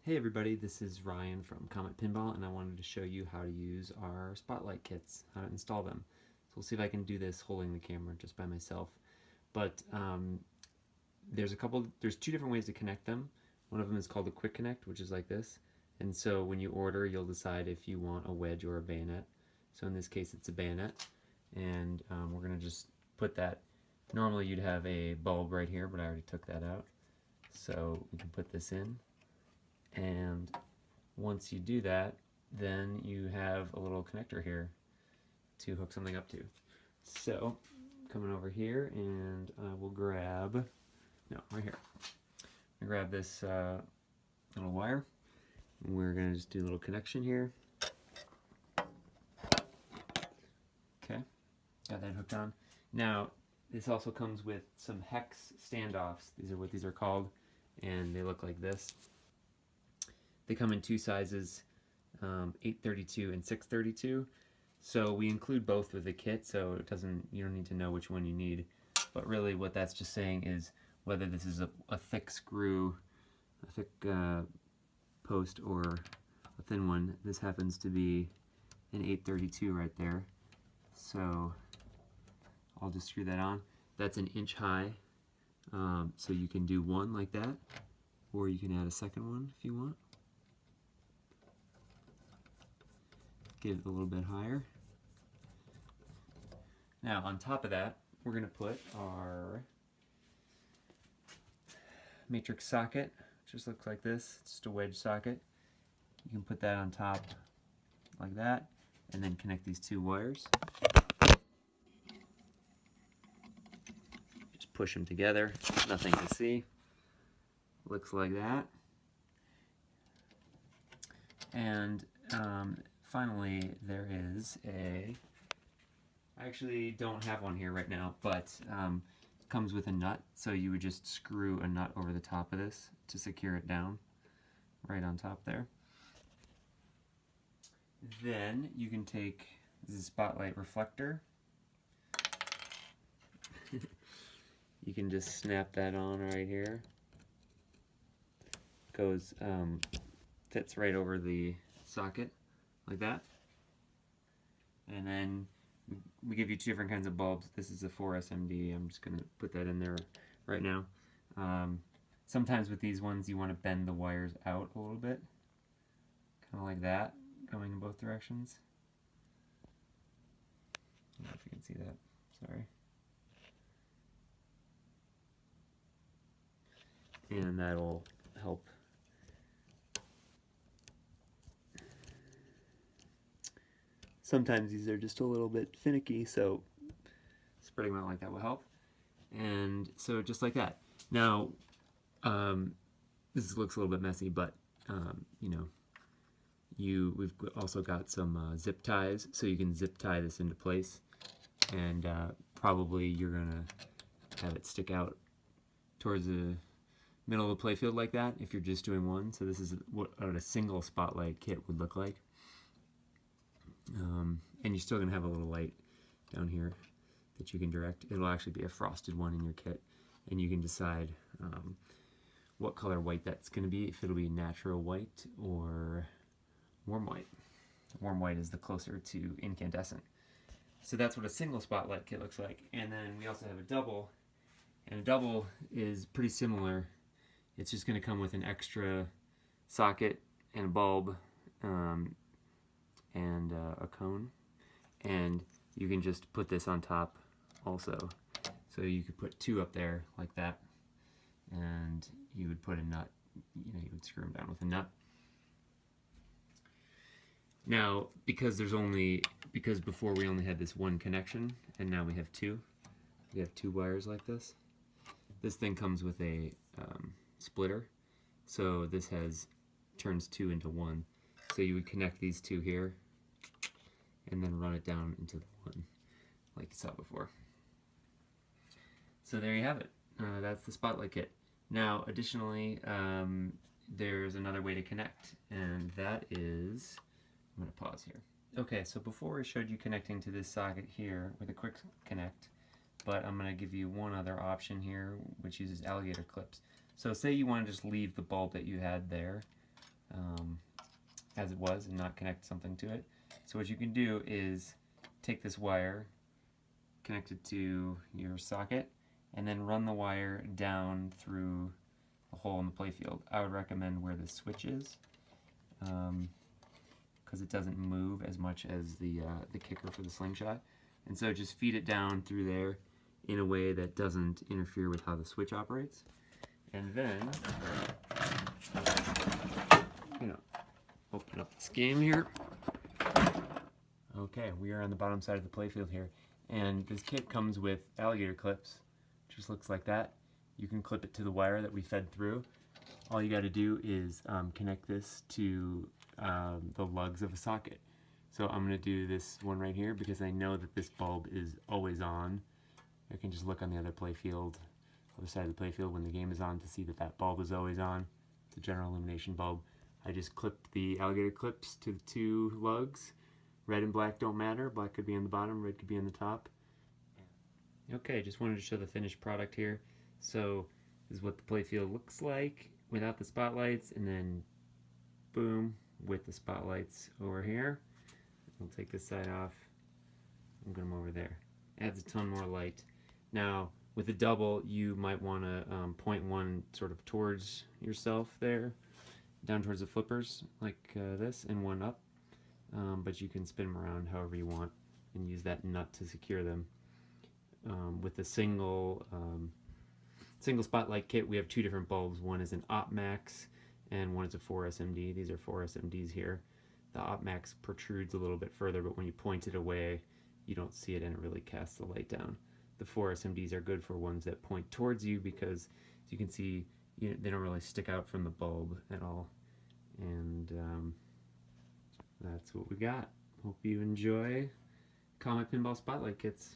Hey everybody, this is Ryan from Comet Pinball, and I wanted to show you how to use our Spotlight kits, how to install them. So we'll see if I can do this holding the camera just by myself. But there's two different ways to connect them. One of them is called a quick connect, which is like this. And so when you order, you'll decide if you want a wedge or a bayonet. So in this case, it's a bayonet. And we're gonna just put that. Normally you'd have a bulb right here, but I already took that out. So we can put this in. And once you do that, then you have a little connector here to hook something up to. So coming over here, and I will grab, right here. I grab this little wire, and we're gonna just do a little connection here. Okay, got that hooked on. Now this also comes with some hex standoffs. These are what these are called, and they look like this. They come in two sizes, 832 and 632. So we include both with the kit, so you don't need to know which one you need. But really what that's just saying is whether this is a thick screw, a thick post, or a thin one. This happens to be an 832 right there. So I'll just screw that on. That's an inch high, so you can do one like that, or you can add a second one if you want. Get it a little bit higher. Now on top of that, we're going to put our matrix socket. It just looks like this. It's just a wedge socket. You can put that on top like that, and then connect these two wires. Just push them together. Nothing to see. Looks like that. And finally, there is I actually don't have one here right now, but it comes with a nut, so you would just screw a nut over the top of this to secure it down, right on top there. Then you can take this is a spotlight reflector. You can just snap that on right here. Goes, fits right over the socket, like that. And then we give you two different kinds of bulbs. This is a 4SMD. I'm just going to put that in there right now. Sometimes with these ones you want to bend the wires out a little bit, kind of like that, going in both directions. I don't know if you can see that, sorry. And that'll help sometimes these are just a little bit finicky, so spreading them out like that will help. And so just like that. Now, this looks a little bit messy, but we've also got some zip ties, so you can zip tie this into place, and probably you're gonna have it stick out towards the middle of the playfield like that if you're just doing one. So this is what a single spotlight kit would look like. And you're still going to have a little light down here that you can direct. It'll actually be a frosted one in your kit, and you can decide what color white that's going to be, if it'll be natural white or warm white. Warm white is the closer to incandescent. So that's what a single spotlight kit looks like. And then we also have a double, and a double is pretty similar. It's just going to come with an extra socket and a bulb, and a cone, and you can just put this on top also. So you could put two up there like that, and you would put a nut, you would screw them down with a nut. Now, because before we only had this one connection, and now we have two wires like this. This thing comes with a splitter, so this turns two into one. So you would connect these two here, and then run it down into the one, like you saw before. So there you have it. That's the Spotlight kit. Now, additionally, there's another way to connect, and that is, I'm going to pause here. Okay, so before I showed you connecting to this socket here with a quick connect, but I'm going to give you one other option here, which uses Alligator Clips. So say you want to just leave the bulb that you had there, as it was and not connect something to it. So what you can do is take this wire, connect it to your socket, and then run the wire down through the hole in the playfield. I would recommend where the switch is, because it doesn't move as much as the kicker for the slingshot. And so just feed it down through there in a way that doesn't interfere with how the switch operates. And then, open up this game here. Okay, we are on the bottom side of the playfield here, and this kit comes with alligator clips. Just looks like that. You can clip it to the wire that we fed through. All you got to do is connect this to the lugs of a socket. So I'm going to do this one right here because I know that this bulb is always on. I can just look on the other side of the playfield when the game is on to see that that bulb is always on. It's a general illumination bulb. I just clipped the alligator clips to the two lugs. Red and black don't matter. Black could be on the bottom, red could be on the top. Okay, just wanted to show the finished product here. So this is what the playfield looks like without the spotlights, and then boom, with the spotlights over here. We'll take this side off and put them over there. Adds a ton more light. Now, with a double, you might want to point one sort of towards yourself there, down towards the flippers, like this, and one up. But you can spin them around however you want and use that nut to secure them. With the single spotlight kit, we have two different bulbs. One is an Op Max and one is a 4SMD. These are 4SMDs here. The Op Max protrudes a little bit further, but when you point it away, you don't see it and it really casts the light down. The 4SMDs are good for ones that point towards you because, as you can see, they don't really stick out from the bulb at all. And that's what we got. Hope you enjoy Comet Pinball Spotlight kits.